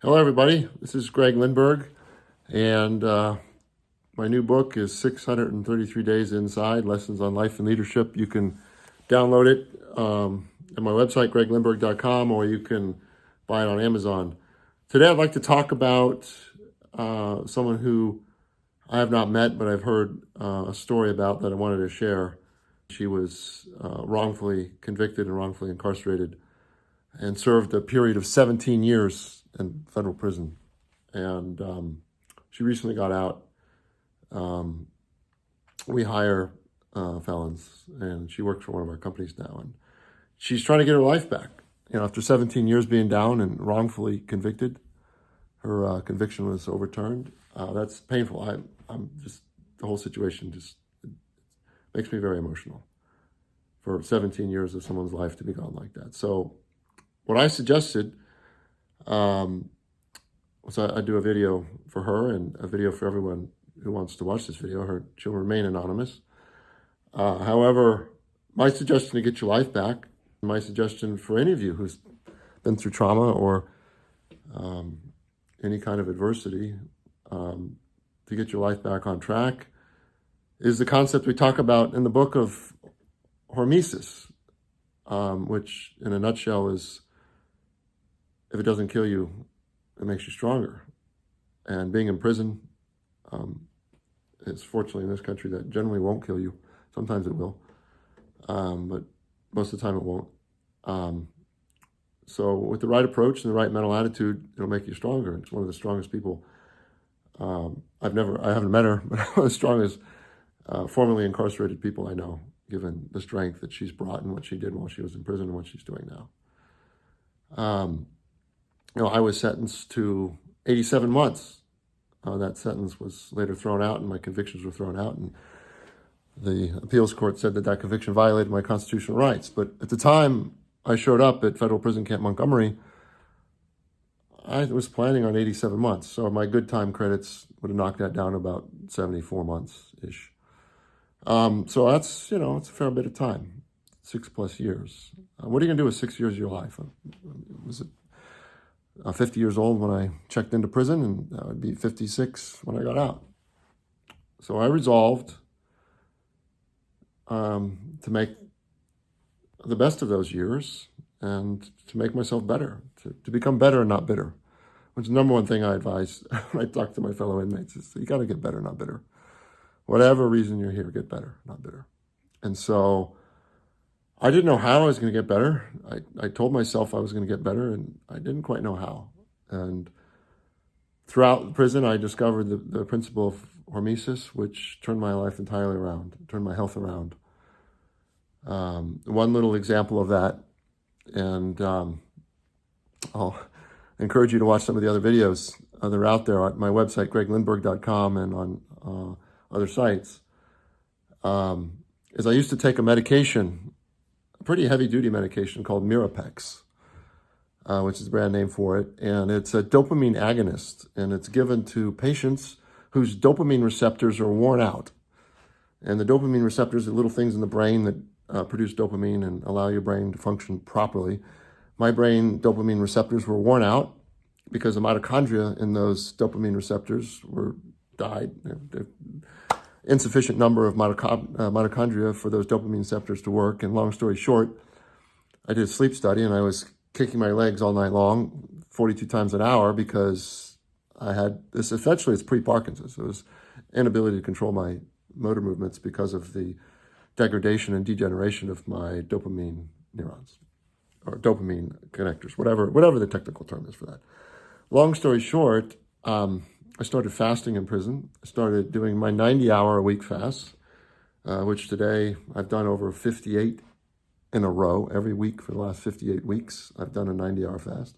Hello, everybody. This is Greg Lindberg, and my new book is 633 Days Inside, Lessons on Life and Leadership. You can download it at my website, greglindberg.com, or you can buy it on Amazon. Today, I'd like to talk about someone who I have not met, but I've heard a story about that I wanted to share. She was wrongfully convicted and wrongfully incarcerated and served a period of 17 years in federal prison. And she recently got out. We hire felons, and she works for one of our companies now. And she's trying to get her life back. You know, after 17 years being down and wrongfully convicted, her conviction was overturned. That's painful. I'm just, the whole situation just makes me very emotional for 17 years of someone's life to be gone like that. So what I suggested was I do a video for her and a video for everyone who wants to watch this video. She'll remain anonymous. However, my suggestion to get your life back, my suggestion for any of you who's been through trauma or any kind of adversity to get your life back on track, is the concept we talk about in the book of Hormesis, which in a nutshell is, if it doesn't kill you, it makes you stronger. And being in prison is, fortunately in this country, that generally won't kill you. Sometimes it will, but most of the time it won't. So with the right approach and the right mental attitude, it'll make you stronger. It's one of the strongest people. I haven't met her, but one of the strongest formerly incarcerated people I know, given the strength that she's brought and what she did while she was in prison and what she's doing now. I was sentenced to 87 months. That sentence was later thrown out, and my convictions were thrown out, and the appeals court said that conviction violated my constitutional rights. But at the time I showed up at Federal Prison Camp Montgomery, I was planning on 87 months. So my good time credits would have knocked that down to about 74 months-ish. So that's, it's a fair bit of time, 6+ years. What are you going to do with 6 years of your life? Was it 50 years old when I checked into prison, and that would be 56 when I got out. So I resolved to make the best of those years and to make myself better, to become better and not bitter, which is the number one thing I advise when I talk to my fellow inmates is you got to get better, not bitter. Whatever reason you're here, get better, not bitter. And so I didn't know how I was going to get better. I told myself I was going to get better, and I didn't quite know how. And throughout the prison, I discovered the principle of Hormesis, which turned my life entirely around, turned my health around. One little example of that, and I'll encourage you to watch some of the other videos that are out there on my website, greglindberg.com, and on other sites, is I used to take a medication, a pretty heavy-duty medication called Mirapex, which is the brand name for it, and it's a dopamine agonist, and it's given to patients whose dopamine receptors are worn out. And the dopamine receptors are little things in the brain that produce dopamine and allow your brain to function properly. My brain dopamine receptors were worn out because the mitochondria in those dopamine receptors died. Insufficient number of mitochondria for those dopamine receptors to work. And long story short, I did a sleep study, and I was kicking my legs all night long, 42 times an hour, because I had this, essentially it's pre-Parkinson's. It was inability to control my motor movements because of the degradation and degeneration of my dopamine neurons, or dopamine connectors, whatever the technical term is for that. Long story short, I started fasting in prison. I started doing my 90-hour-a-week fast, which today I've done over 58 in a row. Every week for the last 58 weeks, I've done a 90-hour fast.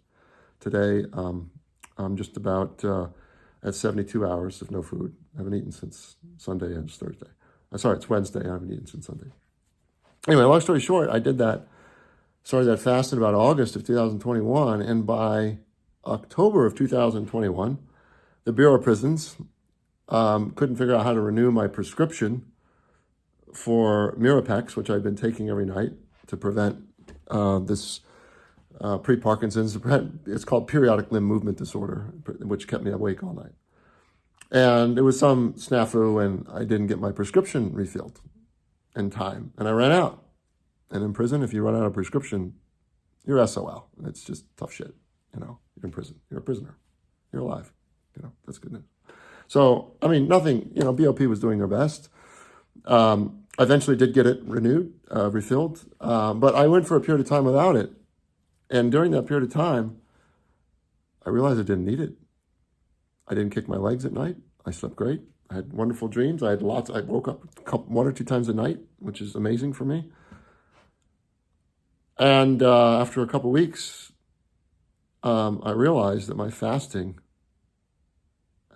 Today, I'm just about at 72 hours of no food. I haven't eaten since Sunday, and it's Thursday. Sorry, it's Wednesday. I haven't eaten since Sunday. Anyway, long story short, I did that, started that fast in about August of 2021, and by October of 2021, the Bureau of Prisons couldn't figure out how to renew my prescription for Mirapex, which I've been taking every night to prevent this pre-Parkinson's. It's called periodic limb movement disorder, which kept me awake all night. And it was some snafu, and I didn't get my prescription refilled in time, and I ran out. And in prison, if you run out of prescription, you're SOL. It's just tough shit. You're in prison. You're a prisoner. You're alive. That's good news. So, I mean, nothing, BOP was doing their best. I eventually did get it renewed, refilled, but I went for a period of time without it. And during that period of time, I realized I didn't need it. I didn't kick my legs at night. I slept great. I had wonderful dreams. I woke up one or two times a night, which is amazing for me. And after a couple weeks, I realized that my fasting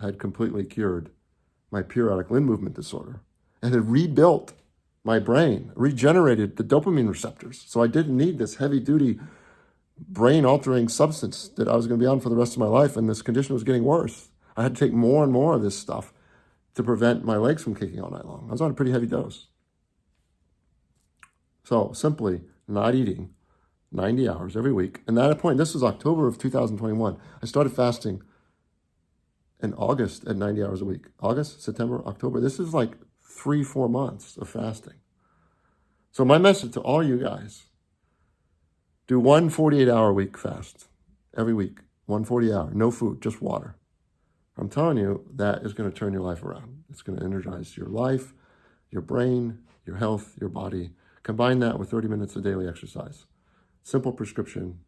had completely cured my periodic limb movement disorder and had rebuilt my brain, regenerated the dopamine receptors. So I didn't need this heavy-duty brain-altering substance that I was going to be on for the rest of my life, and this condition was getting worse. I had to take more and more of this stuff to prevent my legs from kicking all night long. I was on a pretty heavy dose. So simply not eating 90 hours every week. And at that point, this was October of 2021. I started fasting in August at 90 hours a week. August, September, October. This is like 3-4 months of fasting. So my message to all you guys, do one 48-hour week fast every week. 1 40-hour, no food, just water. I'm telling you, that is going to turn your life around. It's going to energize your life, your brain, your health, your body. Combine that with 30 minutes of daily exercise. Simple prescription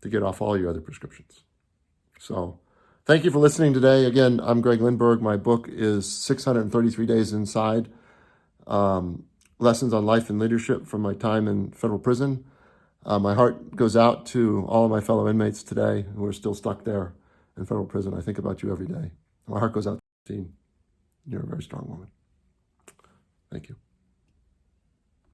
to get off all your other prescriptions. So thank you for listening today. Again, I'm Greg Lindberg. My book is 633 Days Inside, Lessons on Life and Leadership from my time in federal prison. My heart goes out to all of my fellow inmates today who are still stuck there in federal prison. I think about you every day. My heart goes out to you. You're a very strong woman. Thank you.